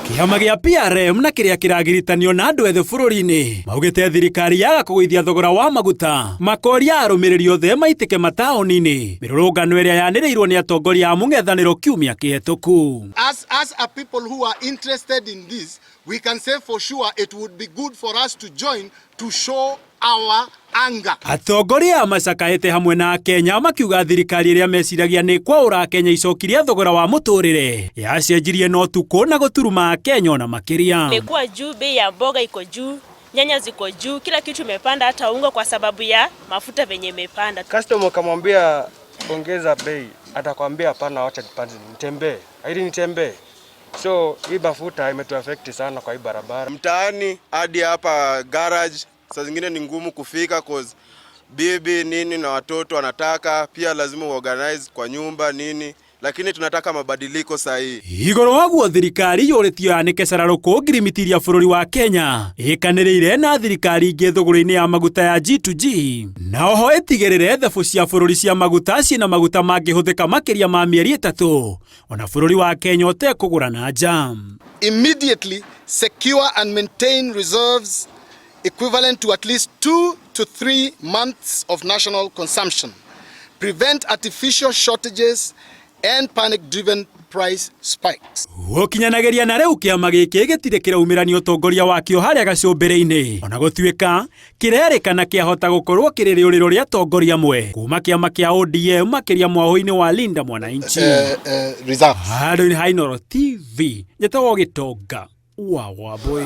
Kiama gia PRM na kiria kiragiritanio na andu ethe bururi-ini maugite thirikari yaga kugwithia thogora wa maguta makoria arumiriri othe maitike mataoni-ini mirurungano iria yaniriirwo ni atongoria a mung'ethaniro kiumia kihituku. As a people who are interested in this, we can say for sure it would be good for us to join to show our anger. Atongoria macakaite hamwe na Kenya makiuga thirikari iria meciragia ni kwaura Kenya icokiria thogora wa muturire yacenjirie no tuko na guturuma Kenya na makiria. Imekuwa juu, bei ya mboga iko juu, nyanya ziko juu, kila kitu imepanda, hata unga kwa sababu ya mafuta venye imepanda. Customer kamwambia ongeza bei, atakwambia hapana, acha nitembee. Ili nitembee. So hii mafuta imetuaffect sana kwa hii barabara. Mtaani hadi hapa garage saa zingine ni ngumu kufika cause bibi nini na watoto wanataka, pia lazima uorganize kwa nyumba nini, lakini tunataka mabadiliko sahihi. Igoro waguo thirikari yoretio yanike cararuko ngirimitiria bururi wa Kenya ikaniriire na thirikari ingi thogora-ini ya maguta ya G2G na oho itigirire thabu cia bururi cia maguta ciina maguta mangihuthika makiria ma mieri 3 ona bururi wa Kenya utekugura na jam. Immediately secure and maintain reserves equivalent to at least 2 to 3 months of national consumption. Prevent artificial shortages and panic-driven price spikes. Gukinyanageria na riu kiama giki gitire kiraumirania utongoria wakio haria gacumbire-ini ona gutwika kirerikana kiahota gukorwo kiririuriro ria atongoria mwe kuma kiama kia ODM makiria mwaho-ini wa Linda Mwananchi. Reserve. Haino TV Njetawo Gitonga wa Wambui.